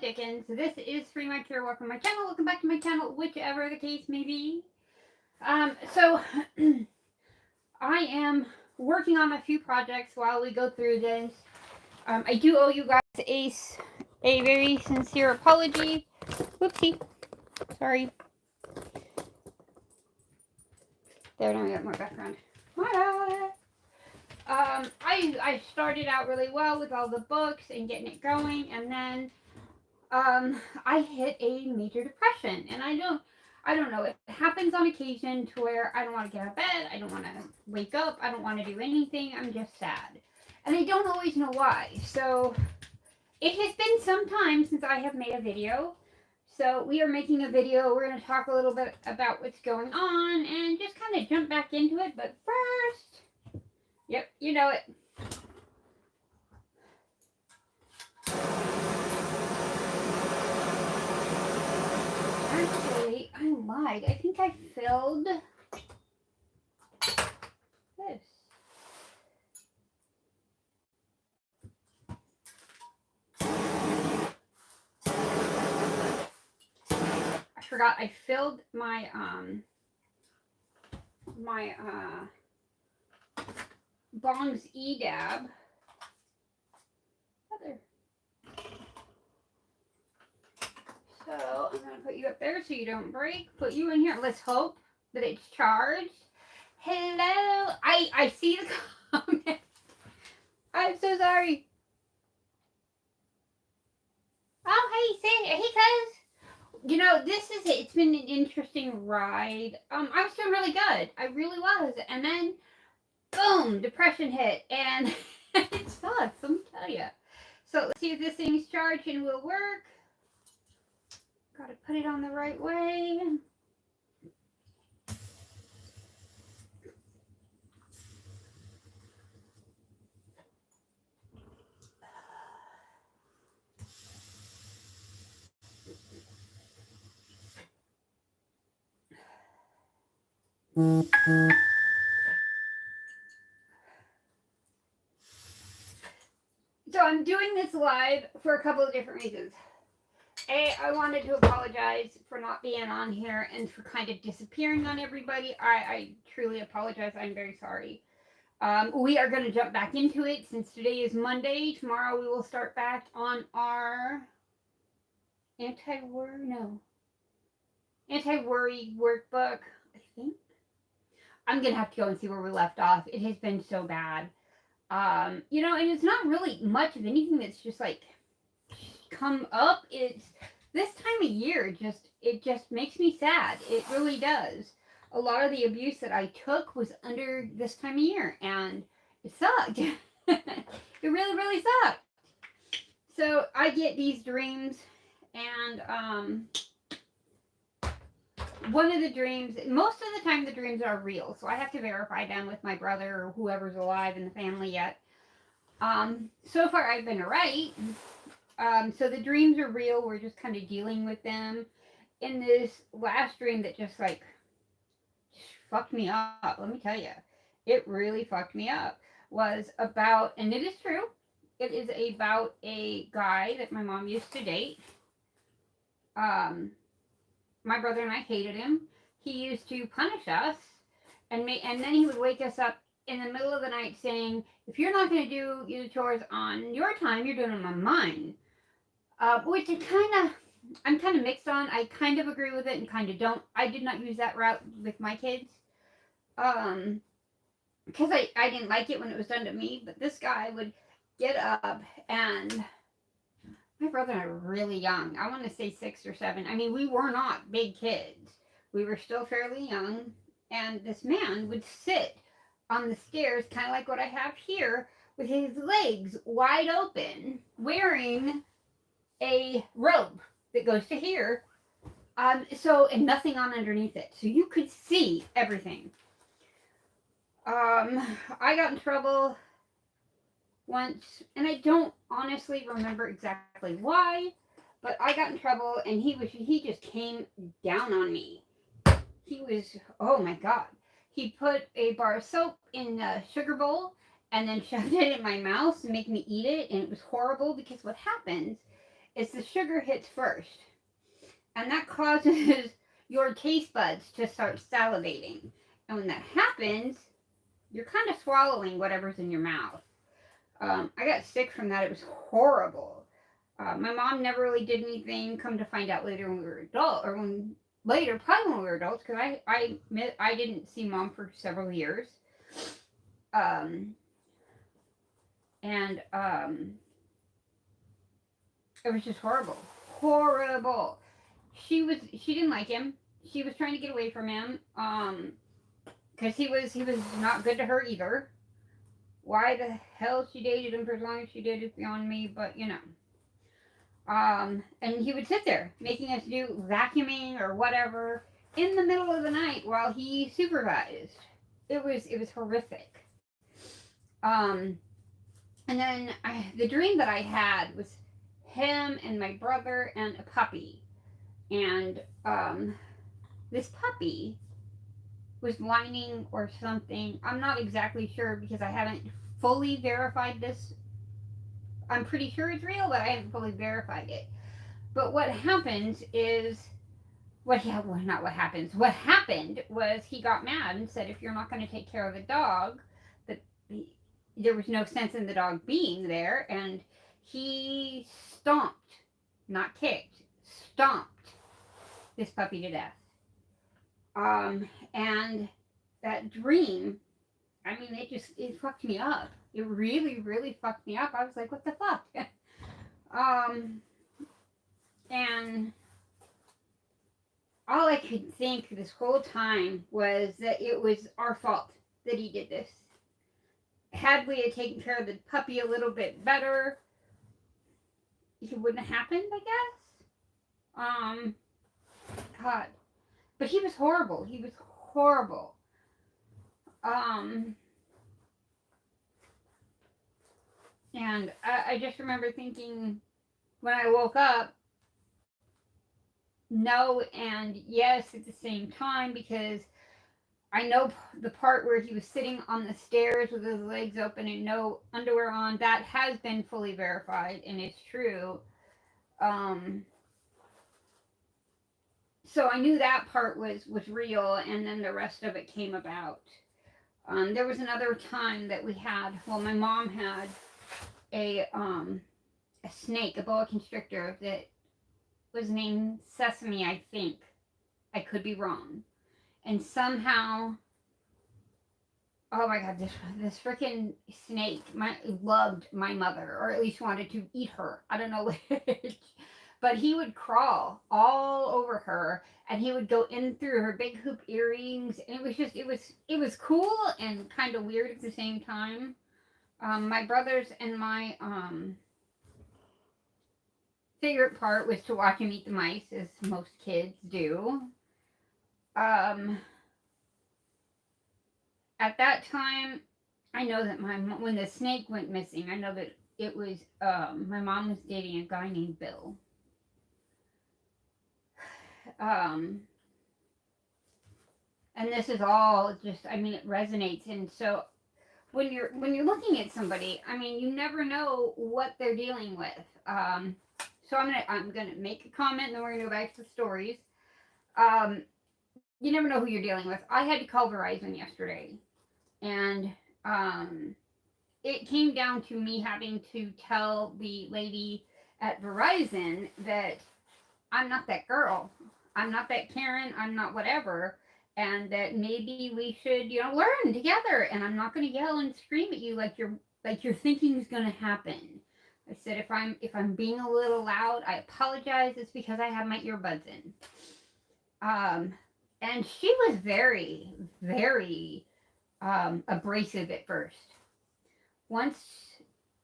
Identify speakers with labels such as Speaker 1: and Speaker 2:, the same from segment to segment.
Speaker 1: chickens. This is Free My Care. Welcome to my channel. Welcome back to my channel, whichever the case may be. So I am working on a few projects while we go through this. I do owe you guys a very sincere apology. Whoopsie. Sorry. There, now we got more background. I started out really well with all the books and getting it going, and then I hit a major depression, and I don't know. It happens on occasion to where I don't want to get out of bed, I don't want to wake up, I don't want to do anything. I'm just sad, and I don't always know why. So it has been some time since I have made a video. So we are making a video. We're going to talk a little bit about what's going on and just kind of jump back into it. But first, yep, you know it. Actually, I lied. I think I filled this. I forgot I filled my Bong's EDAB. So I'm going to put you up there so you don't break. Put you in here. Let's hope that it's charged. Hello. I see the comment. I'm so sorry. Oh, hey, cuz. You know, this is it. It's been an interesting ride. I was doing really good. I really was. And then, boom, depression hit. And it sucks, let me tell you. So let's see if this thing's charged and will work. Gotta put it on the right way. So I'm doing this live for a couple of different reasons. A, I wanted to apologize for not being on here and for kind of disappearing on everybody. I truly apologize. I'm very sorry. We are going to jump back into it since today is Monday. Tomorrow we will start back on our anti-worry workbook, I think. I'm going to have to go and see where we left off. It has been so bad. You know, and it's not really much of anything that's just like come up. It's this time of year, it just makes me sad. It really does. A lot of the abuse that I took was under this time of year, and it sucked. It really, really sucked. So I get these dreams, and one of the dreams, most of the time the dreams are real, so I have to verify them with my brother or whoever's alive in the family yet. So far I've been right. So the dreams are real. We're just kind of dealing with them. In this last dream that just like fucked me up, let me tell you, it really fucked me up, was about, and it is true, it is about a guy that my mom used to date. My brother and I hated him. He used to punish us, and then he would wake us up in the middle of the night saying, if you're not going to do your chores on your time, you're doing them on mine. Which I'm kind of mixed on. I kind of agree with it and kind of don't. I did not use that route with my kids. Because I didn't like it when it was done to me. But this guy would get up, and my brother and I were really young. I want to say 6 or 7. I mean, we were not big kids. We were still fairly young. And this man would sit on the stairs, kind of like what I have here, with his legs wide open, wearing a robe that goes to here. And nothing on underneath it. So you could see everything. I got in trouble once, and I don't honestly remember exactly why, but I got in trouble, and he just came down on me. He was, oh my God. He put a bar of soap in a sugar bowl and then shoved it in my mouth and made me eat it, and it was horrible because what happens is the sugar hits first, and that causes your taste buds to start salivating. And when that happens, you're kind of swallowing whatever's in your mouth. I got sick from that. It was horrible. My mom never really did anything. Come to find out later when we were adult, or when later, probably when we were adults, because I didn't see mom for several years. Um, and It was just horrible, horrible. She didn't like him. She was trying to get away from him. Because he was not good to her either. Why the hell she dated him for as long as she did is beyond me, but you know. And he would sit there making us do vacuuming or whatever in the middle of the night while he supervised. It was horrific. Um, and then the dream that I had was him and my brother and a puppy, and this puppy was whining or something. I'm not exactly sure because I haven't fully verified this. I'm pretty sure it's real, but I haven't fully verified it. But what happens is, not what happens. What happened was he got mad and said, if you're not going to take care of the dog, that there was no sense in the dog being there, and he stomped, not kicked, stomped this puppy to death. And that dream, I mean, it fucked me up. It really, really fucked me up. I was like, what the fuck? And all I could think this whole time was that it was our fault that he did this. Had we had taken care of the puppy a little bit better, it wouldn't have happened, I guess. God. But he was horrible. He was horrible. And I just remember thinking when I woke up, no and yes at the same time, because I know the part where he was sitting on the stairs with his legs open and no underwear on, that has been fully verified and it's true. So I knew that part was real, and then the rest of it came about. There was another time that my mom had a snake, a boa constrictor that was named Sesame, I think. I could be wrong. And somehow, oh my god, this freaking snake loved my mother, or at least wanted to eat her. I don't know which. But he would crawl all over her, and he would go in through her big hoop earrings, and it was cool and kind of weird at the same time. My brothers and my favorite part was to watch him eat the mice, as most kids do. At that time, I know that when the snake went missing, I know that it was my mom was dating a guy named Bill. And this is all just, I mean, it resonates. And so when you're looking at somebody, I mean, you never know what they're dealing with. So I'm gonna make a comment, and then we're gonna go back to the stories. You never know who you're dealing with. I had to call Verizon yesterday, and it came down to me having to tell the lady at Verizon that I'm not that girl. I'm not that Karen. I'm not whatever. And that maybe we should, learn together. And I'm not going to yell and scream at you like you're thinking is going to happen. I said, if I'm being a little loud, I apologize. It's because I have my earbuds in. And she was very, very abrasive at first. Once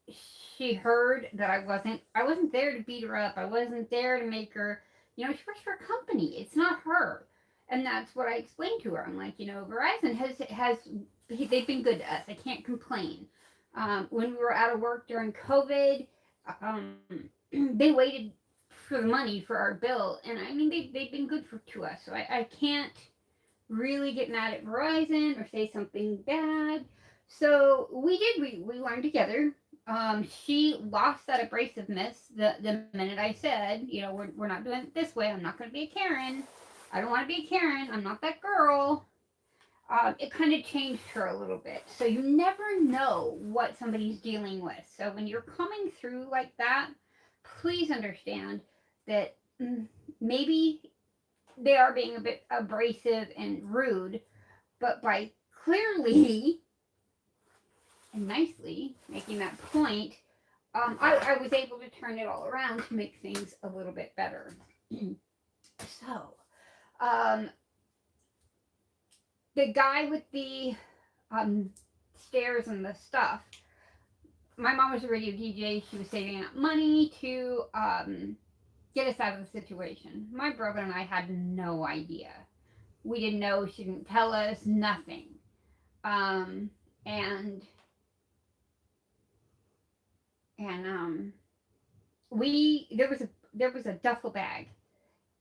Speaker 1: she heard that I wasn't there to beat her up. I wasn't there to make her, she works for a company. It's not her. And that's what I explained to her. I'm like, Verizon they've been good to us. I can't complain. When we were out of work during COVID, they waited for the money for our bill. And I mean, they've been good to us. So I can't really get mad at Verizon or say something bad. So we learned together. She lost that abrasiveness the minute I said, we're not doing it this way. I'm not going to be a Karen. I don't want to be a Karen. I'm not that girl. It kind of changed her a little bit. So you never know what somebody's dealing with. So when you're coming through like that, please understand that maybe they are being a bit abrasive and rude, but by clearly and nicely making that point, I was able to turn it all around to make things a little bit better. So, um, the guy with the stairs and the stuff, my mom was a radio DJ. She was saving up money to get us out of the situation. My brother and I had no idea. We didn't know. She didn't tell us nothing. Um, and and we there was a duffel bag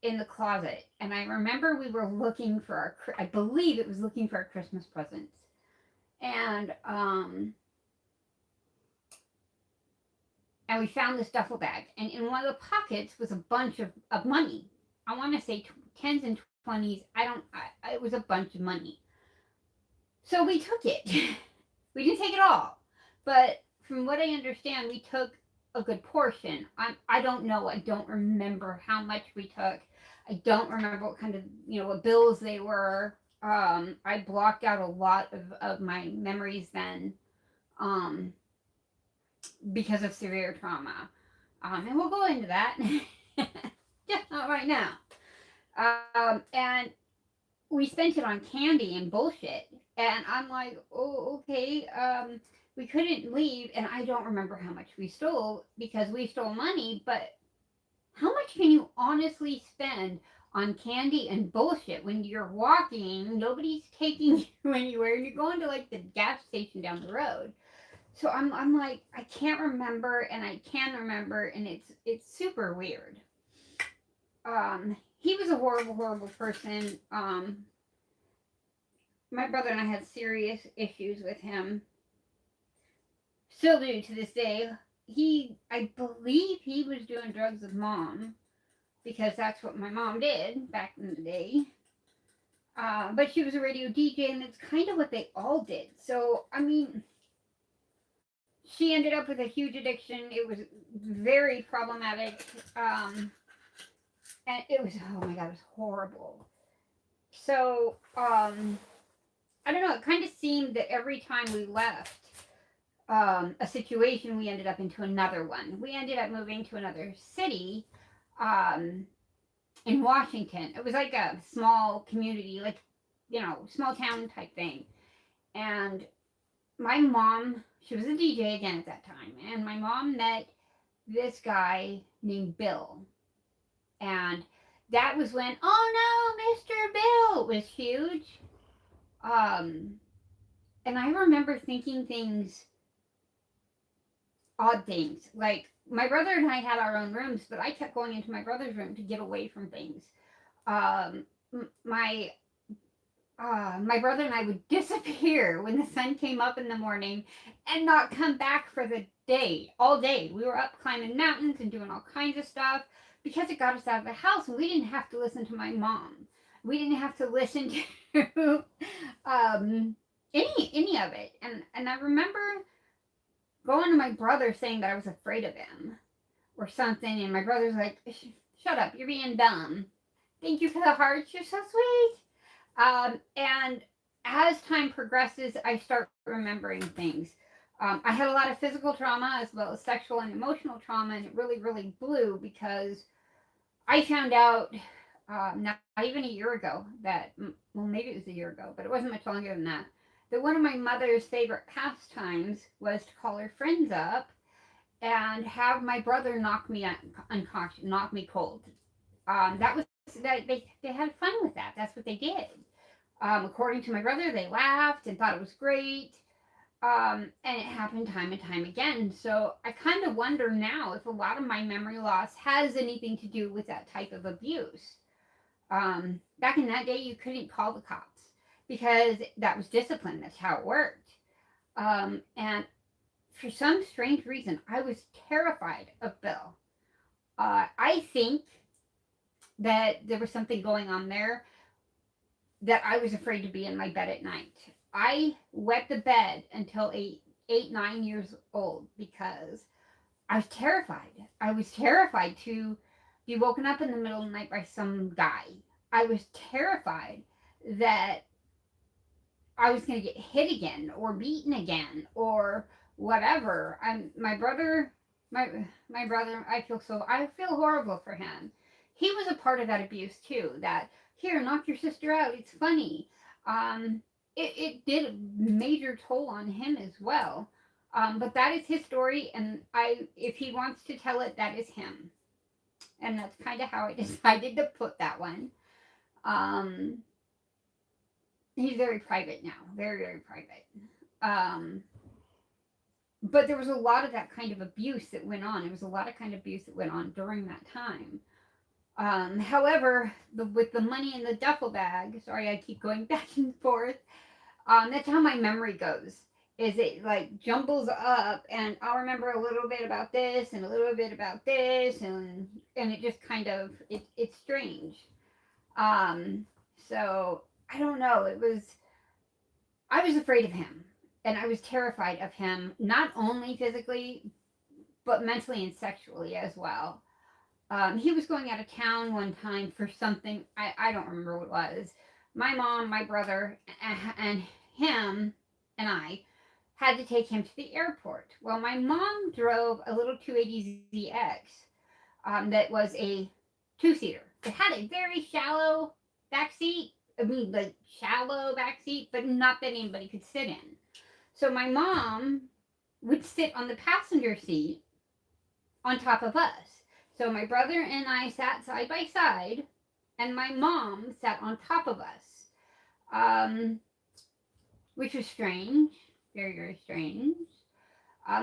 Speaker 1: in the closet, and I remember we were looking for I believe it was looking for our Christmas presents, and and we found this duffel bag, and in one of the pockets was a bunch of money. I want to say tens and twenties. I don't. It was a bunch of money. So we took it. We didn't take it all, but from what I understand, we took a good portion. I don't know. I don't remember how much we took. I don't remember what kind of what bills they were. I blocked out a lot of my memories then, um, because of severe trauma. And we'll go into that. Just not right now. And we spent it on candy and bullshit. And I'm like, oh, okay. We couldn't leave, and I don't remember how much we stole because we stole money, but how much can you honestly spend on candy and bullshit when you're walking, nobody's taking you anywhere, and you're going to like the gas station down the road? So I'm like, I can't remember, and I can remember, and it's super weird. He was a horrible person. My brother and I had serious issues with him. Still do to this day. I believe he was doing drugs with mom because that's what my mom did back in the day. But she was a radio DJ, and it's kind of what they all did. So, I mean, she ended up with a huge addiction. It was very problematic. And it was, oh my God, it was horrible. So, I don't know, it kind of seemed that every time we left a situation, we ended up into another one. We ended up moving to another city in Washington. It was like a small community, like, small town type thing. And my mom, she was a DJ again at that time, and my mom met this guy named Bill. And that was when, oh no, Mr. Bill was huge. And I remember thinking odd things. Like, my brother and I had our own rooms, but I kept going into my brother's room to get away from things. Um, my my brother and I would disappear when the sun came up in the morning and not come back for the day, all day. We were up climbing mountains and doing all kinds of stuff because it got us out of the house, and we didn't have to listen to my mom. We didn't have to listen to any of it. And I remember going to my brother saying that I was afraid of him or something, and my brother's like, shut up, you're being dumb. Thank you for the hearts, you're so sweet. And as time progresses, I start remembering things. I had a lot of physical trauma as well as sexual and emotional trauma, and it really, really blew because I found out not even a year ago that, well, maybe it was a year ago, but it wasn't much longer than that one of my mother's favorite pastimes was to call her friends up and have my brother knock me unconscious, knock me cold. That was that they had fun with that. That's what they did. According to my brother, they laughed and thought it was great. And it happened time and time again. So I kind of wonder now if a lot of my memory loss has anything to do with that type of abuse. Back in that day, you couldn't call the cops because that was discipline. That's how it worked. And for some strange reason, I was terrified of Bill. I think that there was something going on there, that I was afraid to be in my bed at night. I wet the bed until 9 years old because I was terrified. I was terrified to be woken up in the middle of the night by some guy. I was terrified that I was going to get hit again or beaten again or whatever. My brother, I feel horrible for him. He was a part of that abuse too. That here, knock your sister out. It's funny. Um, it did a major toll on him as well. But that is his story, and if he wants to tell it, that is him, and that's kind of how I decided to put that one. Um, he's very private now, very very private. Um, but there was a lot of that kind of abuse that went on. There was a lot of kind of abuse that went on during that time. However, with the money in the duffel bag, sorry, I keep going back and forth. That's how my memory goes. Is it like jumbles up, and I'll remember a little bit about this and a little bit about this, and it just kind of it's strange. Um, so I don't know. I was afraid of him, and I was terrified of him, not only physically but mentally and sexually as well. He was going out of town one time for something. I don't remember what it was. My mom, my brother, and him and I had to take him to the airport. Well, my mom drove a little 280ZX that was a two-seater. It had a very shallow back seat. I mean, like shallow back seat, but not that anybody could sit in. So my mom would sit on the passenger seat on top of us. So my brother and I sat side by side, and my mom sat on top of us, um, which was strange, very, very strange.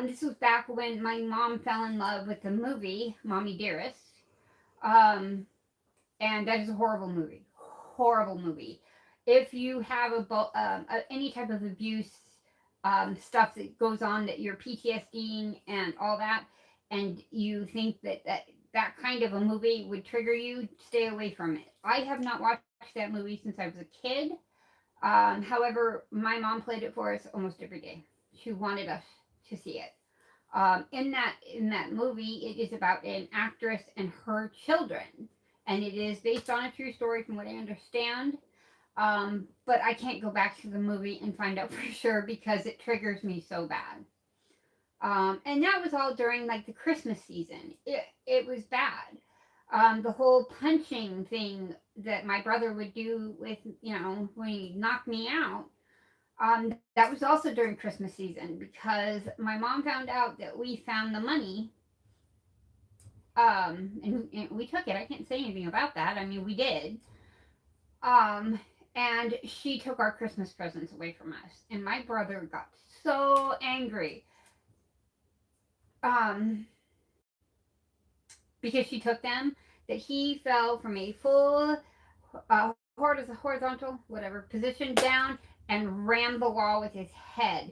Speaker 1: This was back when my mom fell in love with the movie Mommy Dearest, um, and that is a horrible movie. Horrible movie. If you have any type of abuse stuff that goes on, that you're PTSDing and all that, and you think that kind of a movie would trigger you, stay away from it. I have not watched that movie since I was a kid. However, my mom played it for us almost every day. She wanted us to see it. In that movie, it is about an actress and her children, and it is based on a true story, from what I understand. But I can't go back to the movie and find out for sure because it triggers me so bad. And that was all during like the Christmas season. It was bad. The whole punching thing that my brother would do with, when he knocked me out, that was also during Christmas season because my mom found out that we found the money, and we took it. I can't say anything about that. I mean, we did. Um, and she took our Christmas presents away from us, and my brother got so angry. Um, because she took them, that he fell from a full horizontal, whatever, position down and rammed the wall with his head.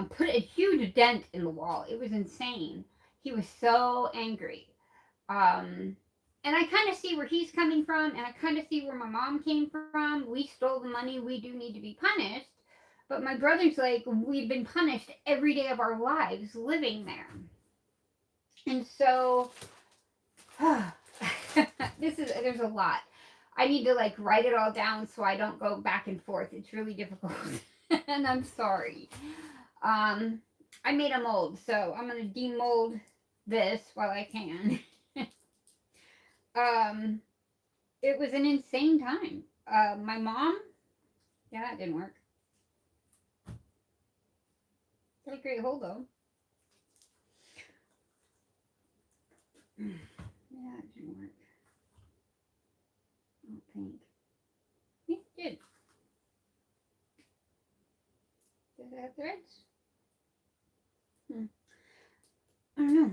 Speaker 1: Put a huge dent in the wall. It was insane. He was so angry. And I kind of see where he's coming from, and I kind of see where my mom came from. We stole the money. We do need to be punished. But my brother's like, we've been punished every day of our lives living there. And so, there's a lot. I need to like write it all down so I don't go back and forth. It's really difficult. And I'm sorry. I made a mold, so I'm going to demold this while I can. It was an insane time. My mom, yeah, that didn't work. Got a great hold though. Yeah, it didn't work. I don't think. Yeah, it did. Does it have threads? I don't know.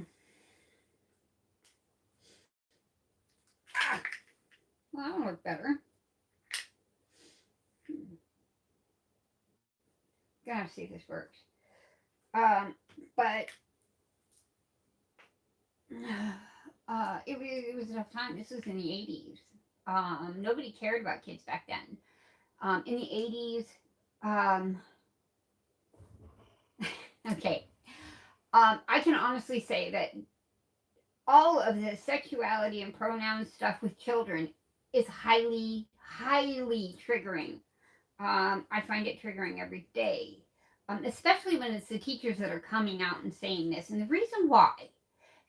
Speaker 1: Ah, well, that'll work better. Gotta see if this works. But it was a tough time. This was in the 80s. Nobody cared about kids back then. In the 80s, um, okay, I can honestly say that all of the sexuality and pronoun stuff with children is highly, highly triggering. I find it triggering every day, especially when it's the teachers that are coming out and saying this. And the reason why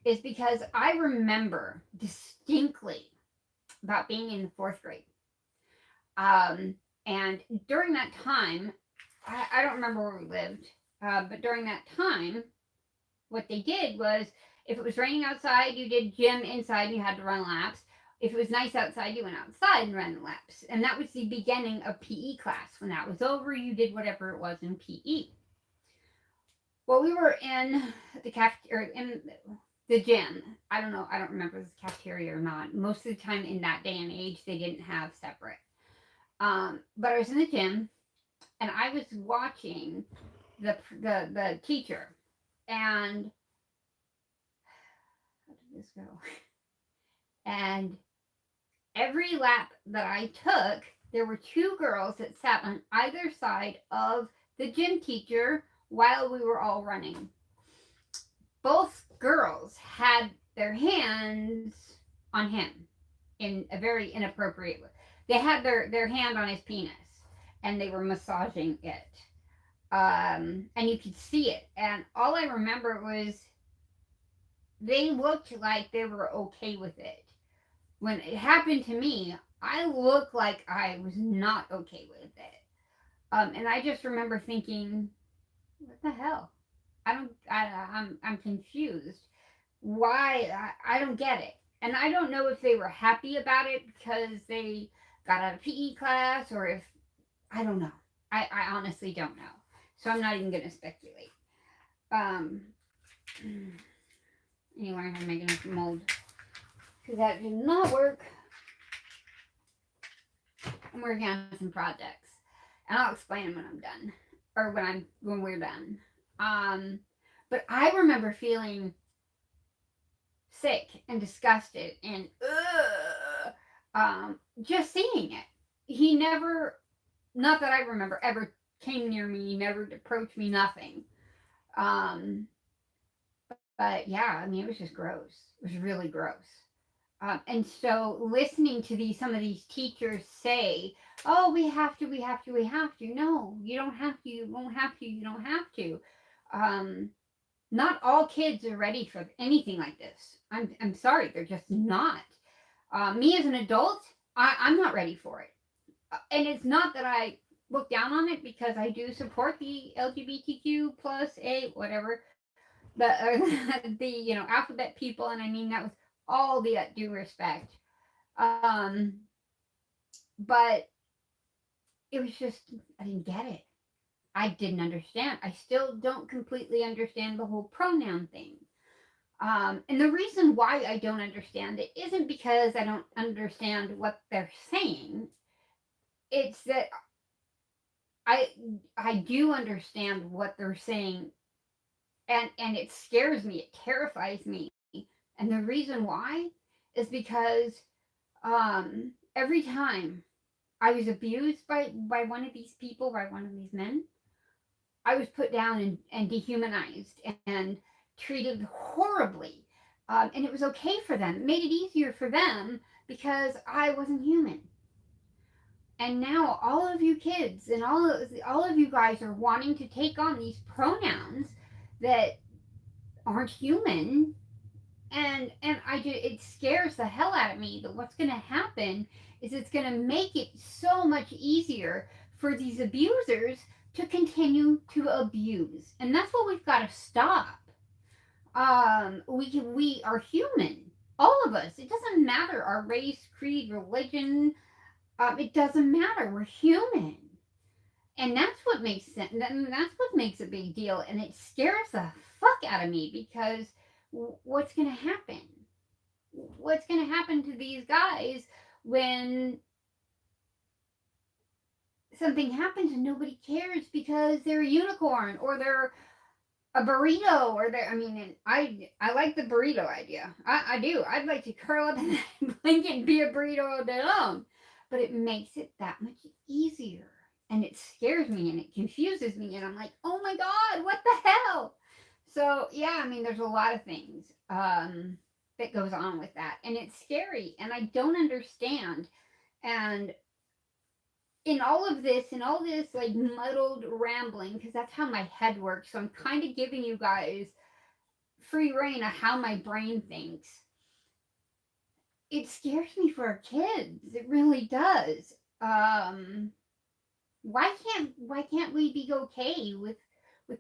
Speaker 1: is because I remember distinctly about being in the fourth grade. Um, and during that time, I don't remember where we lived, but during that time, what they did was if it was raining outside, you did gym inside and you had to run laps. If it was nice outside, you went outside and ran laps. And that was the beginning of PE class. When that was over, you did whatever it was in PE. Well, we were in the cafeteria, in the gym. I don't know. I don't remember if it was cafeteria or not. Most of the time in that day and age, they didn't have separate. But I was in the gym and I was watching the teacher. And how did this go? And every lap that I took, there were two girls that sat on either side of the gym teacher while we were all running. Both girls had their hands on him in a very inappropriate way. They had their hand on his penis and they were massaging it. And you could see it. And all I remember was they looked like they were okay with it. When it happened to me, I looked like I was not okay with it. And I just remember thinking, what the hell? I'm confused. Why? I don't get it. And I don't know if they were happy about it because they got out of PE class or if, I don't know. I honestly don't know. So I'm not even going to speculate. Um, anyway, I'm making a mold because that did not work. I'm working on some projects, and I'll explain them when I'm done, or when we're done. But I remember feeling sick and disgusted and just seeing it. He never, not that I remember, ever came near me. Never approached me. Nothing. Um, but yeah, I mean, it was just gross. It was really gross. And so listening to some of these teachers say, "Oh, we have to, we have to, we have to." No, you don't have to. You won't have to. You don't have to. Um, Not all kids are ready for anything like this. I'm sorry, they're just not. Me as an adult, I'm not ready for it. And it's not that I look down on it because I do support the LGBTQ plus a whatever the alphabet people, and I mean that with all the due respect. Um, but it was just I didn't get it. I didn't understand. I still don't completely understand the whole pronoun thing. And the reason why I don't understand it isn't because I don't understand what they're saying. It's that I I do understand what they're saying, and it scares me. It terrifies me. And the reason why is because every time I was abused by one of these people, by one of these men, I was put down and dehumanized and treated horribly. And it was okay for them. It made it easier for them because I wasn't human. And now all of you kids and all of you guys are wanting to take on these pronouns that aren't human, and it scares the hell out of me that what's going to happen is it's going to make it so much easier for these abusers to continue to abuse, and that's what we've got to stop. We are human, all of us. It doesn't matter our race, creed, religion. It doesn't matter. We're human, and that's what makes sense. That's what makes a big deal, and it scares the fuck out of me because what's going to happen? What's going to happen to these guys when something happens and nobody cares because they're a unicorn or they're a burrito, or there. I mean, and I like the burrito idea. I do. I'd like to curl up in that blanket and be a burrito all day long. But it makes it that much easier, and it scares me and it confuses me, and I'm like, oh my god, what the hell? So yeah, I mean, there's a lot of things that goes on with that, and it's scary, and I don't understand. And in all this like muddled rambling, because that's how my head works. So I'm kind of giving you guys free reign of how my brain thinks. It scares me for our kids. It really does. Um, why can't we be okay with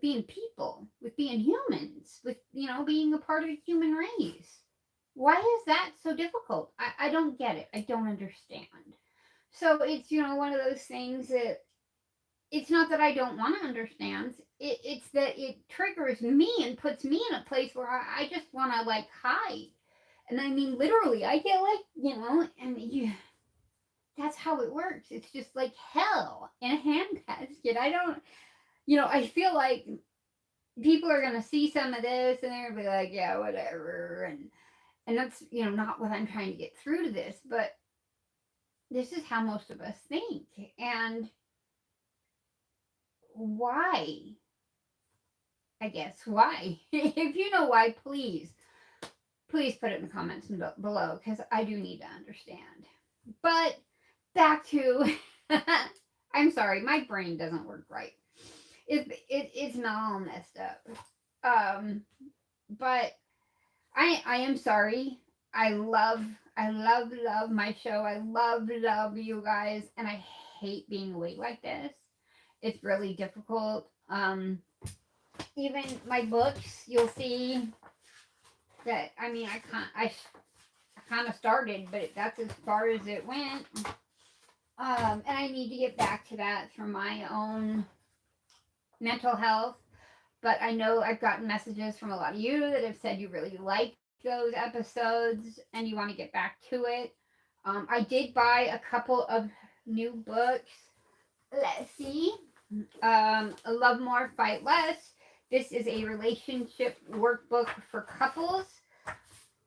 Speaker 1: being people, with being humans, with being a part of the human race? Why is that so difficult? I don't get it. I don't understand. So it's one of those things that it's not that I don't want to understand. It's that it triggers me and puts me in a place where I just want to like hide. And I mean, literally, I get like, and that's how it works. It's just like hell in a handbasket. I don't, I feel like people are going to see some of this and they're going to be like, yeah, whatever. And that's, not what I'm trying to get through to this, but this is how most of us think. And why? I guess why. If you know why, please put it in the comments below, because I do need to understand. But back to, I'm sorry, my brain doesn't work right. It's not all messed up. Um, but I am sorry. I love my show. I love you guys, and I hate being away like this. It's really difficult. Even my books, you'll see that. I mean, I kind of started, but that's as far as it went. And I need to get back to that for my own mental health. But I know I've gotten messages from a lot of you that have said you really like those episodes and you want to get back to it. I did buy a couple of new books. Let's see. Love More, Fight Less. This is a relationship workbook for couples.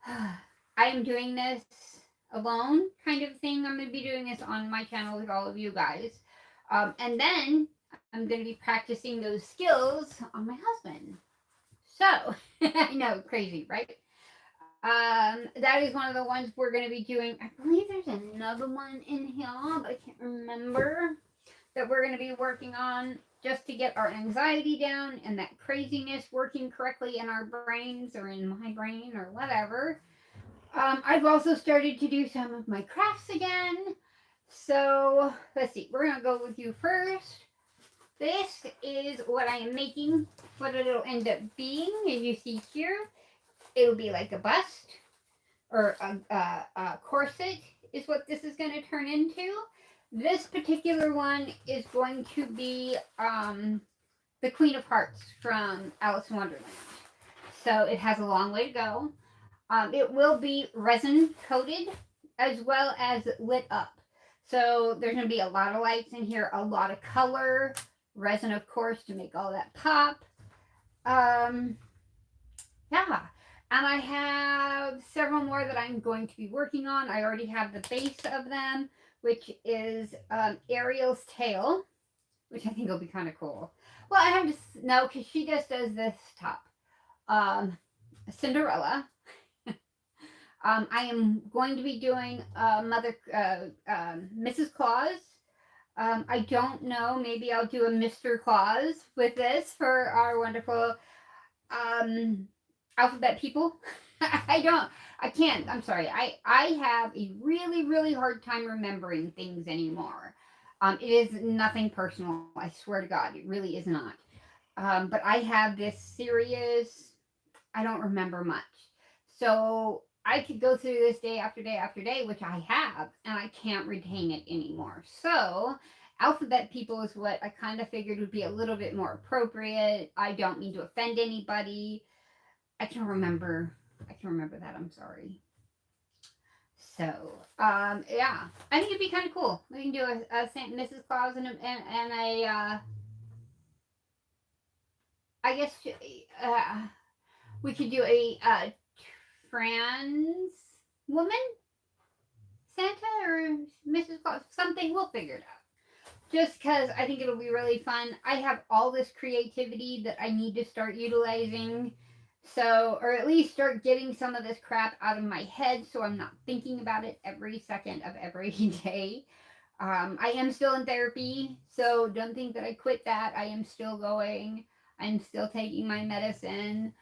Speaker 1: I am doing this alone, kind of thing. I'm going to be doing this on my channel with all of you guys. And then I'm going to be practicing those skills on my husband. So, I know, crazy, right? That is one of the ones we're going to be doing. I believe there's another one in here, but I can't remember, that we're going to be working on just to get our anxiety down and that craziness working correctly in our brains or in my brain or whatever. I've also started to do some of my crafts again. So let's see, we're going to go with you first. This is what I am making, what it'll end up being. As you see here, it'll be like a bust or a corset is what this is going to turn into. This particular one is going to be the Queen of Hearts from Alice in Wonderland. So it has a long way to go. It will be resin coated as well as lit up. So there's going to be a lot of lights in here, a lot of color, resin, of course, to make all that pop. Yeah. And I have several more that I'm going to be working on. I already have the base of them, which is Ariel's tail, which I think will be kind of cool. Well, I have to, no, because she just does this top. Cinderella. I am going to be doing Mrs. Claus. I don't know. Maybe I'll do a Mr. Claus with this for our wonderful alphabet people. I can't. I'm sorry. I have a really hard time remembering things anymore. It is nothing personal. I swear to God, it really is not. But I have this serious, I don't remember much. So I could go through this day after day after day, which I have, and I can't retain it anymore. So alphabet people is what I kind of figured would be a little bit more appropriate. I don't mean to offend anybody. I can remember that. I'm sorry. So, yeah, I think it'd be kind of cool. We can do a Saint Mrs. Claus and a I guess we could do a trans woman Santa or Mrs. Claus, something. We'll figure it out. Just because I think it'll be really fun. I have all this creativity that I need to start utilizing. So, or at least start getting some of this crap out of my head so I'm not thinking about it every second of every day. I am still in therapy, so don't think that I quit that. I am still going. I'm still taking my medicine.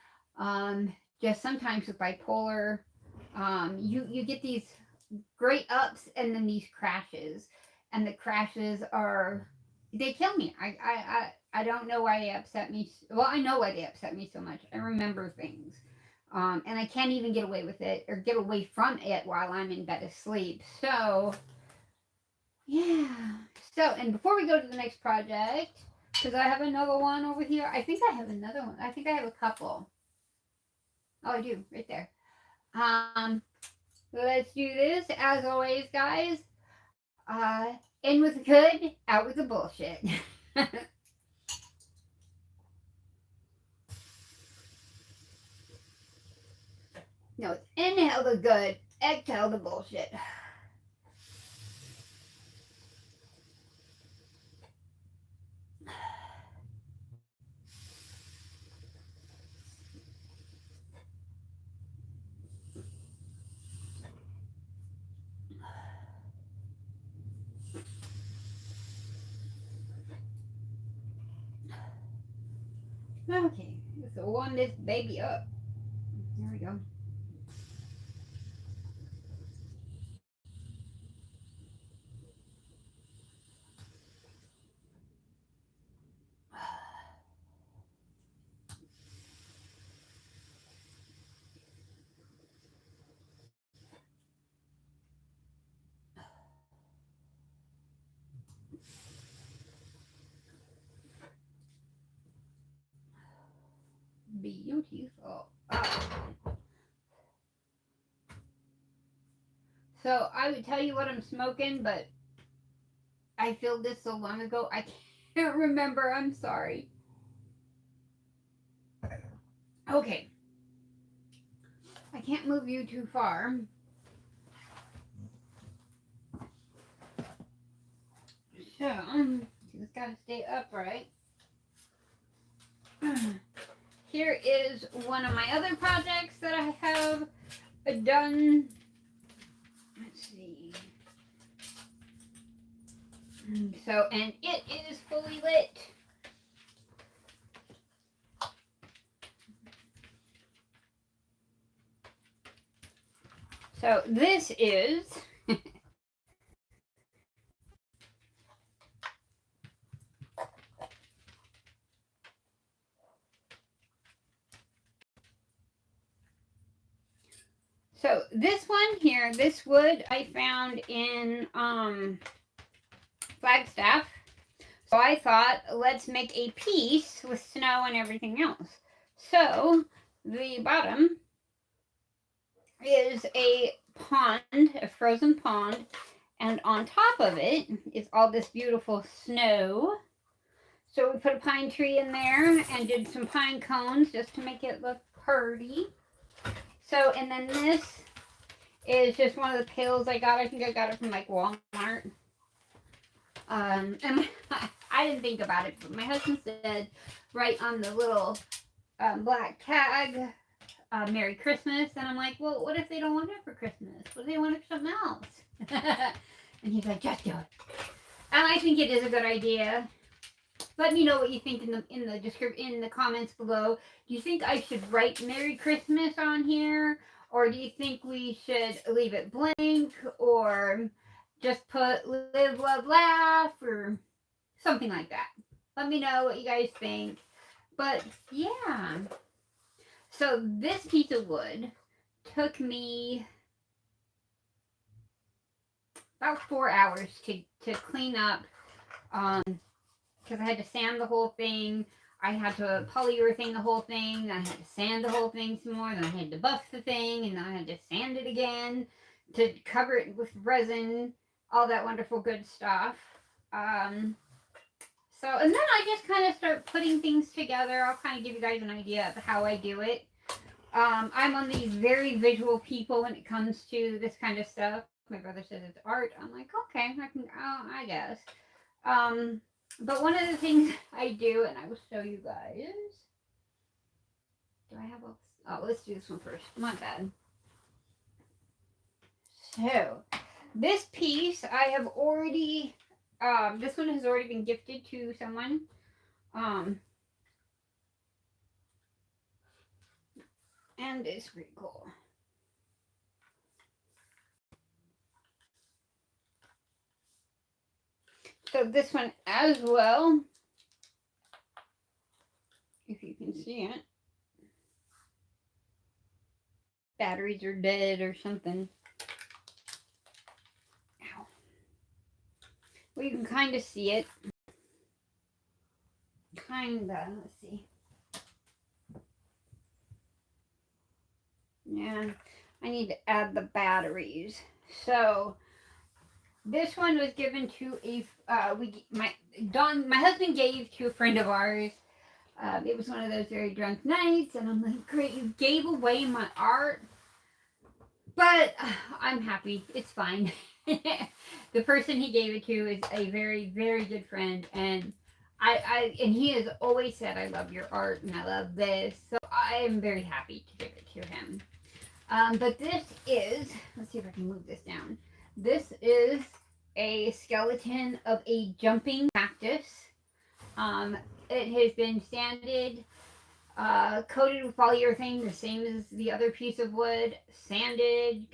Speaker 1: Just sometimes with bipolar, you get these great ups and then these crashes, and the crashes are they kill me. I don't know why they upset me. Well, I know why they upset me so much. I remember things. And I can't even get away with it or get away from it while I'm in bed asleep. So, yeah. So, and before we go to the next project, because I have another one over here. I think I have another one. I think I have a couple. Oh, I do, right there. Um, let's do this. As always, guys, in with the good, out with the bullshit. No, it's inhale the good, exhale the bullshit. Okay, so warm this baby up. There we go. Beautiful. So I would tell you what I'm smoking, but I filled this so long ago I can't remember. I'm sorry. Okay, I can't move you too far. So, just gotta stay upright. Here is one of my other projects that I have done. Let's see. So, and it is fully lit. So, this is so this one here, this wood I found in Flagstaff. So I thought, let's make a piece with snow and everything else. So the bottom is a pond, a frozen pond, and on top of it is all this beautiful snow. So we put a pine tree in there and did some pine cones just to make it look pretty. So, and then this is just one of the pails I got. I think I got it from like Walmart. And I didn't think about it, but my husband said right on the little black tag, Merry Christmas. And I'm like, well, what if they don't want it for Christmas? What if they want it for something else? And he's like, just do it. And I think it is a good idea. Let me know what you think in the comments below. Do you think I should write Merry Christmas on here, or do you think we should leave it blank, or just put live, love, laugh, or something like that? Let me know what you guys think. But yeah, so this piece of wood took me about 4 hours to clean up. Because I had to sand the whole thing. I had to polyurethane the whole thing. Then I had to sand the whole thing some more. Then I had to buff the thing, and then I had to sand it again to cover it with resin. All that wonderful good stuff. So, and then I just kind of start putting things together. I'll kind of give you guys an idea of how I do it. I'm on these very visual people when it comes to this kind of stuff. My brother says it's art. I'm like, okay, I guess. Um, but one of the things I do, and I will show you guys. Do I have all? Oh, let's do this one first. My bad. So, this piece I have already. This one has already been gifted to someone. Um, and it's pretty cool. So this one as well, if you can see it, batteries are dead or something. Ow. Well, you can kind of see it. Kinda. Let's see. Yeah, I need to add the batteries. So this one was given to a my husband gave to a friend of ours. It was one of those very drunk nights, and I'm like, great, you gave away my art, but I'm happy. It's fine. The person he gave it to is a very, very good friend, and and he has always said, I love your art and I love this, so I am very happy to give it to him. But this is, let's see if I can move this down. This is a skeleton of a jumping cactus. It has been sanded, coated with polyurethane, the same as the other piece of wood. Sanded,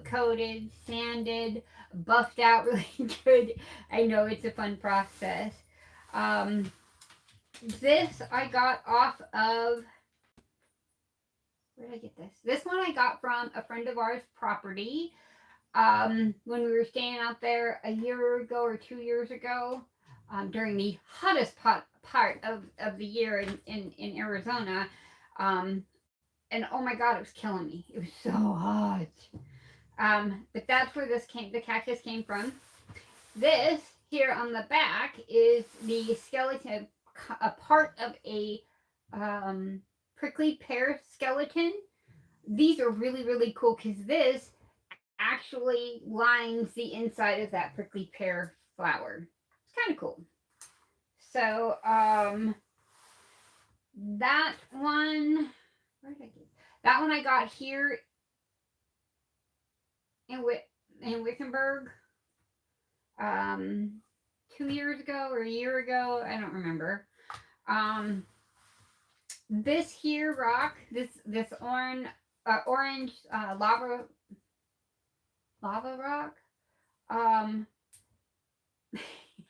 Speaker 1: coated, sanded, buffed out really good. I know it's a fun process. Um, this I got off of, where did I get this? This one I got from a friend of ours' property. When we were staying out there a year ago or 2 years ago, during the hottest part of the year in Arizona. And oh my God, it was killing me. It was so hot. But that's where the cactus came from. This here on the back is the skeleton, a part of a prickly pear skeleton. These are really, really cool because this actually lines the inside of that prickly pear flower. It's kind of cool. So, that one, where did I get? That one I got here in Wickenburg, um, 2 years ago or a year ago. I don't remember. Um, this here rock, this orange lava rock. Um,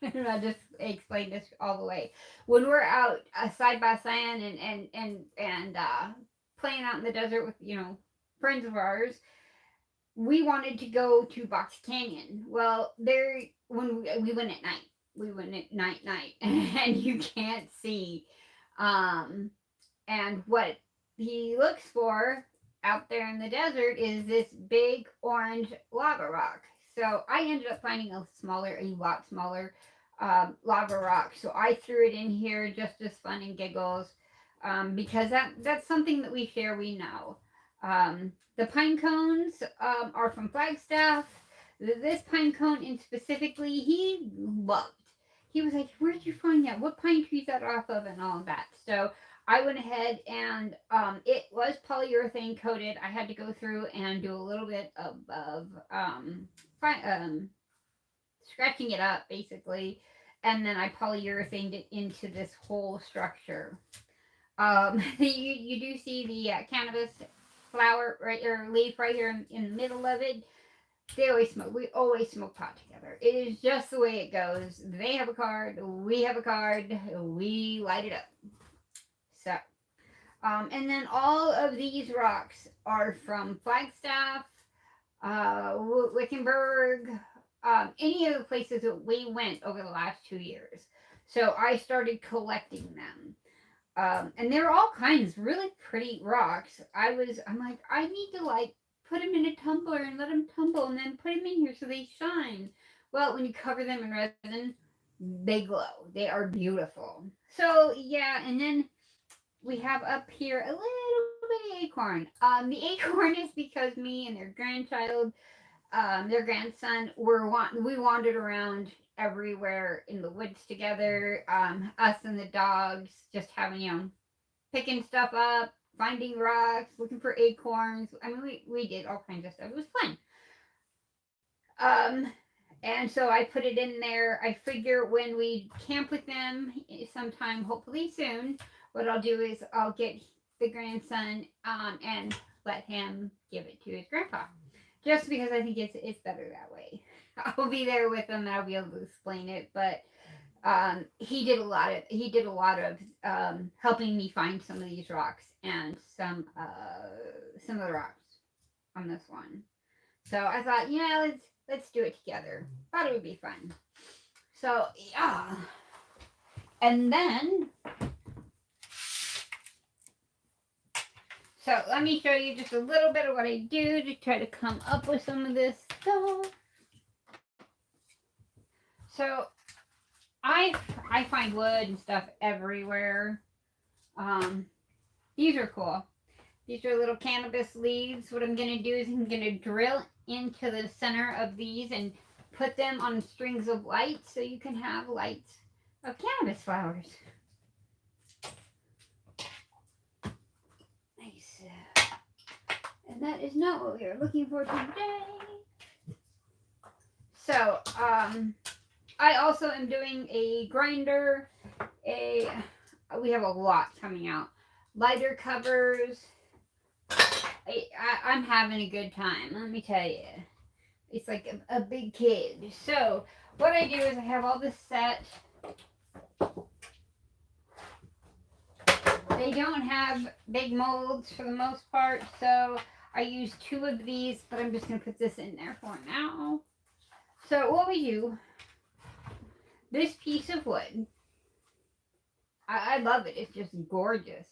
Speaker 1: I just explained this all the way. When we're out side by side and playing out in the desert with friends of ours, we wanted to go to Box Canyon. Well, there when we went at night, we went at night, and you can't see. And what he looks for out there in the desert is this big orange lava rock. So I ended up finding a lot smaller lava rock. So I threw it in here just as fun and giggles, because that's something that we share. We know. The pine cones are from Flagstaff. This pine cone in specifically, he loved. He was like, "Where did you find that? What pine tree is that off of?" And all of that. So I went ahead and it was polyurethane coated. I had to go through and do a little bit of scratching it up basically, and then I polyurethaned it into this whole structure. You do see the cannabis flower right or leaf right here in the middle of it. They always smoke. We always smoke pot together. It is just the way it goes. They have a card. We have a card. We light it up. So, and then all of these rocks are from Flagstaff, Wickenburg, any of the places that we went over the last 2 years. So I started collecting them. And they're all kinds, really pretty rocks. I'm like, I need to like put them in a tumbler and let them tumble and then put them in here so they shine. Well, when you cover them in resin, they glow. They are beautiful. So yeah, and then we have up here a little bitty acorn. The acorn is because me and their grandson, we wandered around everywhere in the woods together. Us and the dogs just having, picking stuff up, finding rocks, looking for acorns. I mean, we did all kinds of stuff. It was fun. Um, and so I put it in there. I figure when we camp with them sometime, hopefully soon, what I'll do is I'll get the grandson and let him give it to his grandpa. Just because I think it's better that way. I'll be there with him and I'll be able to explain it. But he did a lot of helping me find some of these rocks and some of the rocks on this one. So I thought, let's do it together. Thought it would be fun. So yeah, and then so let me show you just a little bit of what I do to try to come up with some of this stuff. So I find wood and stuff everywhere. Um, these are cool. These are little cannabis leaves. What I'm gonna do is I'm gonna drill into the center of these and put them on strings of light so you can have lights of cannabis flowers. Nice. And that is not what we are looking for today. So, I also am doing a grinder. We have a lot coming out. Lighter covers. I'm having a good time. Let me tell you. It's like a big kid. So what I do is I have all this set. They don't have big molds for the most part, so I use 2 of these, but I'm just going to put this in there for now. So what we do, this piece of wood, I love it. It's just gorgeous.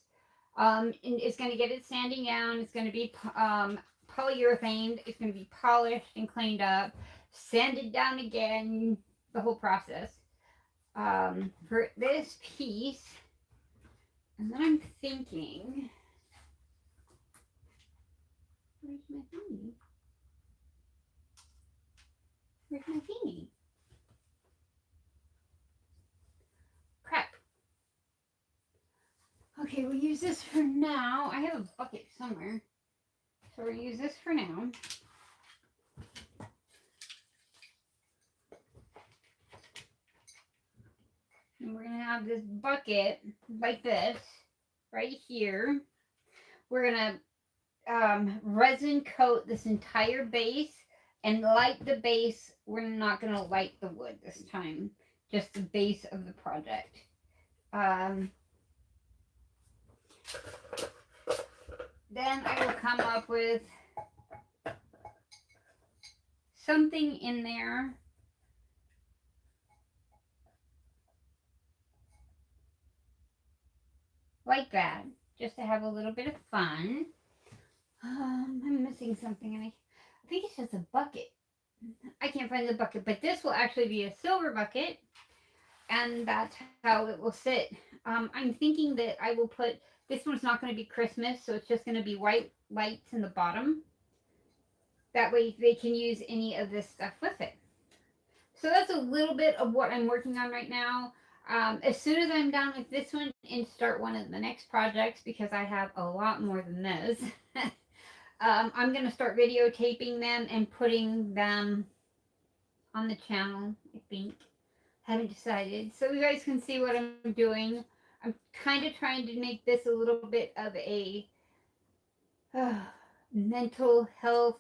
Speaker 1: And it's going to get it sanding down. It's going to be polyurethane. It's going to be polished and cleaned up, sanded down again, the whole process. For this piece, and then I'm thinking, where's my thingy? Where's my thingy? Crap. Okay, we'll use this for now. I have a bucket somewhere. So we'll use this for now. And we're going to have this bucket like this right here. We're going to resin coat this entire base and light the base. We're not going to light the wood this time, just the base of the project. Then I will come up with something in there like that, just to have a little bit of fun. I'm missing something, and I think it's just a bucket. I can't find the bucket, but this will actually be a silver bucket, and that's how it will sit. I'm thinking that I will put, this one's not going to be Christmas, so it's just going to be white lights in the bottom. That way they can use any of this stuff with it. So that's a little bit of what I'm working on right now. As soon as I'm done with this one and start one of the next projects, because I have a lot more than this, I'm going to start videotaping them and putting them on the channel, I think. Haven't decided. So you guys can see what I'm doing. I'm kind of trying to make this a little bit of a mental health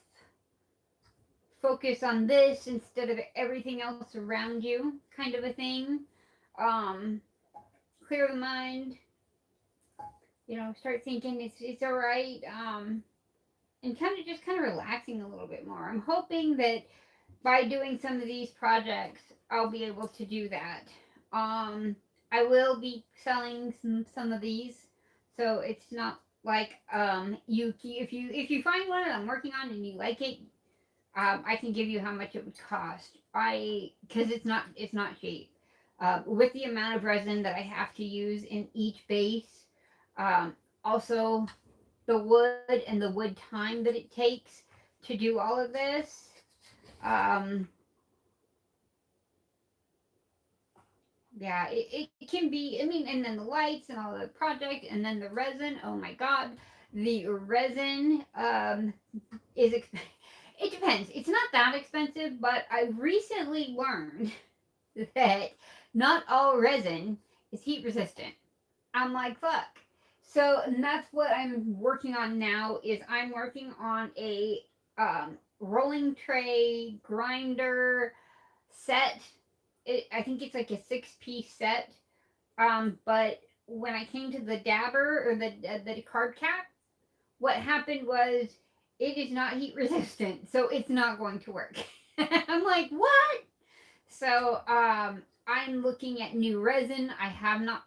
Speaker 1: focus on this instead of everything else around you kind of a thing. Clear the mind, start thinking it's all right, and kind of relaxing a little bit more. I'm hoping that by doing some of these projects I'll be able to do that. I will be selling some of these, so it's not like if you find one that I'm working on and you like it, I can give you how much it would cost. Because it's not cheap. with the amount of resin that I have to use in each base. Also, the wood and the wood time that it takes to do all of this. Um, yeah, it can be, I mean, and then the lights and all the project, and then the resin. Oh my God. The resin is, it depends. It's not that expensive, but I recently learned that not all resin is heat resistant. I'm like, fuck. So, and that's what I'm working on now is I'm working on a rolling tray grinder set. I think it's like a 6-piece set. But when I came to the dabber or the card cap, what happened was it is not heat resistant, so it's not going to work. I'm like, what? So I'm looking at new resin. I have not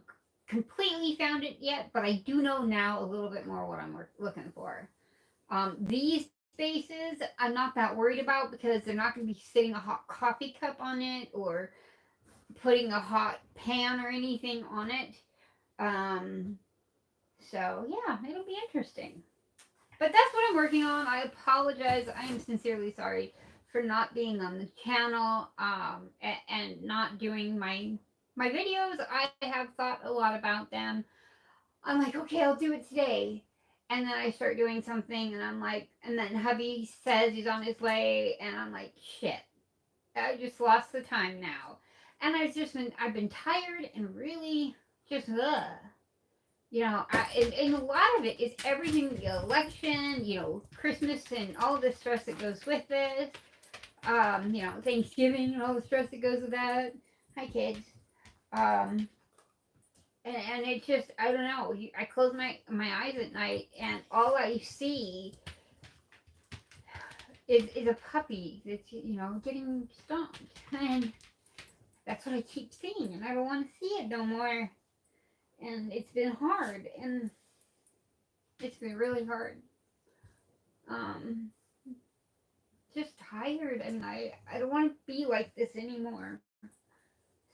Speaker 1: completely found it yet, but I do know now a little bit more what I'm looking for. These bases I'm not that worried about because they're not going to be sitting a hot coffee cup on it or putting a hot pan or anything on it. Um, so yeah, it'll be interesting. But that's what I'm working on. I apologize. I am sincerely sorry for not being on the channel and not doing my videos. I have thought a lot about them. I'm like, okay, I'll do it today. And then I start doing something and I'm like, and then hubby says he's on his way and I'm like, shit. I just lost the time now. And I've been tired and really just, and a lot of it is everything, the election, Christmas and all the stress that goes with this, Thanksgiving and all the stress that goes with that. Hi, kids. Um, and it's just, I don't know. I close my eyes at night and all I see is a puppy that's, getting stomped. And that's what I keep seeing, and I don't want to see it no more. And it's been hard, and it's been really hard. Um, just tired, and I don't want to be like this anymore.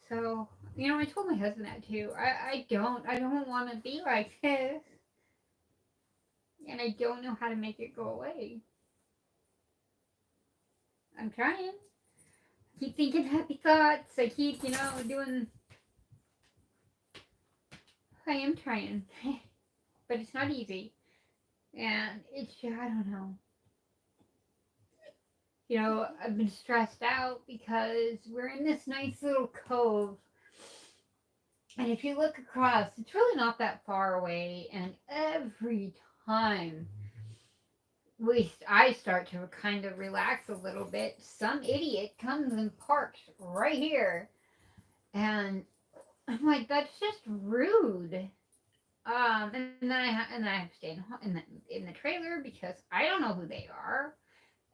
Speaker 1: So, I told my husband that too. I don't want to be like this, and I don't know how to make it go away. I'm trying. I keep thinking happy thoughts. I keep, doing. I am trying, but it's not easy, and I don't know. I've been stressed out because we're in this nice little cove. And if you look across, it's really not that far away. And every time I start to kind of relax a little bit, some idiot comes and parks right here. And I'm like, that's just rude. And then I have to stay in the trailer because I don't know who they are.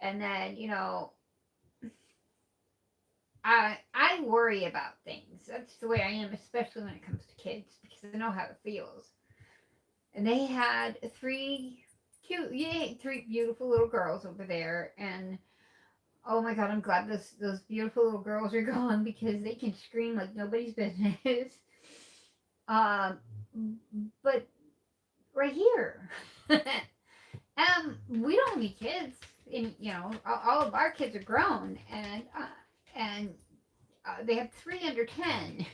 Speaker 1: And then I worry about things. That's the way I am, especially when it comes to kids, because I know how it feels. And they had three beautiful little girls over there, and oh my God, I'm glad those beautiful little girls are gone because they can scream like nobody's business. um, but right here, we don't have any kids, and all of our kids are grown, and they have 3 under 10.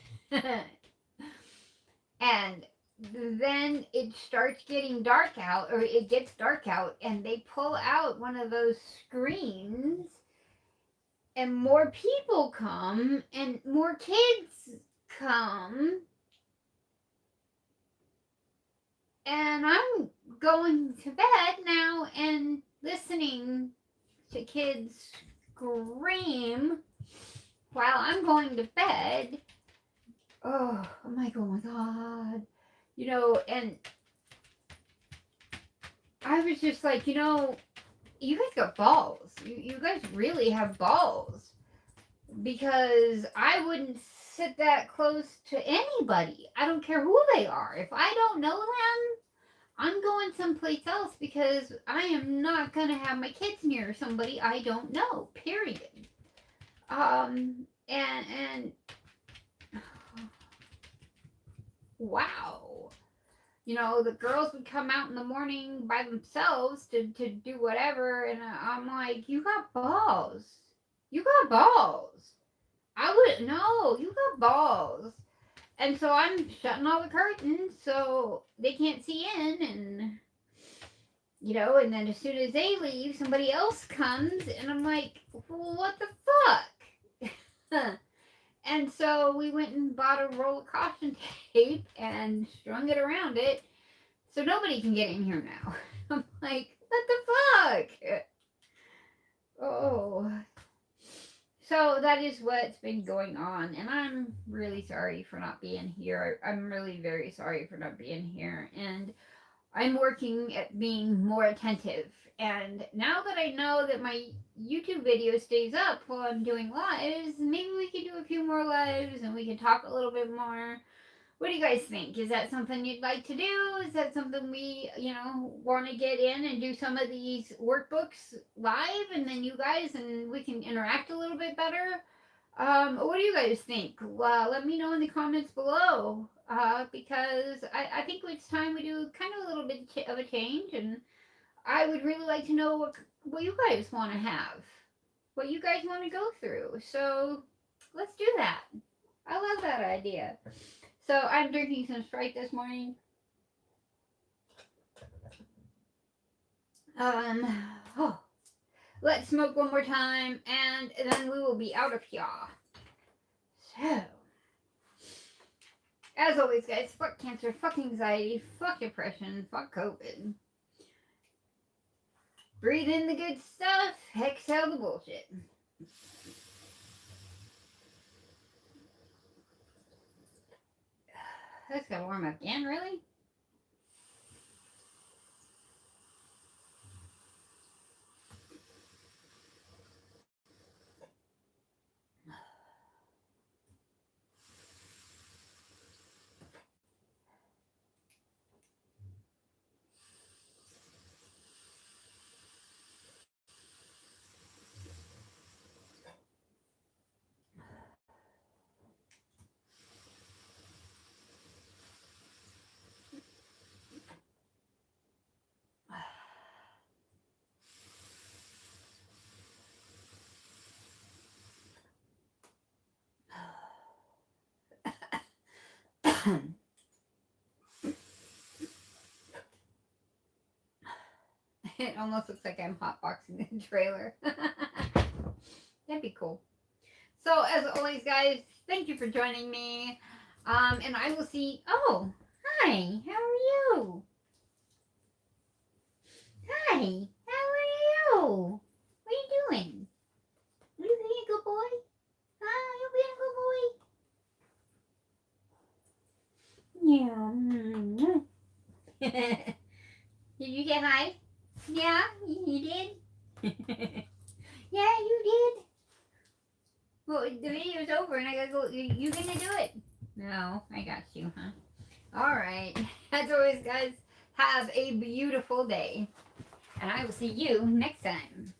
Speaker 1: And then it starts getting dark out, or it gets dark out, and they pull out one of those screens, and more people come, and more kids come, and I'm going to bed now and listening to kids scream while I'm going to bed. I'm like, oh my God. And I was just like, you guys got balls. You guys really have balls. Because I wouldn't sit that close to anybody. I don't care who they are. If I don't know them, I'm going someplace else because I am not going to have my kids near somebody I don't know, period. And wow. The girls would come out in the morning by themselves to do whatever, and I'm like, you got balls. You got balls. I wouldn't know. You got balls. And so I'm shutting all the curtains so they can't see in, and then as soon as they leave, somebody else comes, and I'm like, well, what the fuck? And so we went and bought a roll of caution tape and strung it around it so nobody can get in here now. I'm like, what the fuck? Oh. So that is what's been going on, and I'm really sorry for not being here. I'm really very sorry for not being here, and I'm working at being more attentive. And now that I know that my YouTube video stays up while I'm doing lives, maybe we can do a few more lives and we can talk a little bit more. What do you guys think? Is that something you'd like to do? Is that something we, want to get in and do some of these workbooks live, and then you guys and we can interact a little bit better? What do you guys think? Let me know in the comments below. Because I think it's time we do kind of a little bit of a change, and I would really like to know what you guys want to have, what you guys want to go through. So let's do that. I love that idea. So I'm drinking some Sprite this morning. Oh, let's smoke one more time, and then we will be out of here. So, as always, guys, fuck cancer, fuck anxiety, fuck depression, fuck COVID. Breathe in the good stuff, exhale the bullshit. That's gotta warm up again, really? It almost looks like I'm hotboxing the trailer. That'd be cool. So, as always, guys, thank you for joining me. And I will see. Oh, hi. How are you? Hi. How are you? What are you doing? Are you being a good boy? You being a good boy? Yeah. Did you get high? Yeah, you did. Yeah, you did. Well, the video's over and I gotta go. You gonna do it? No, I got you, huh? All right. As always, guys, have a beautiful day. And I will see you next time.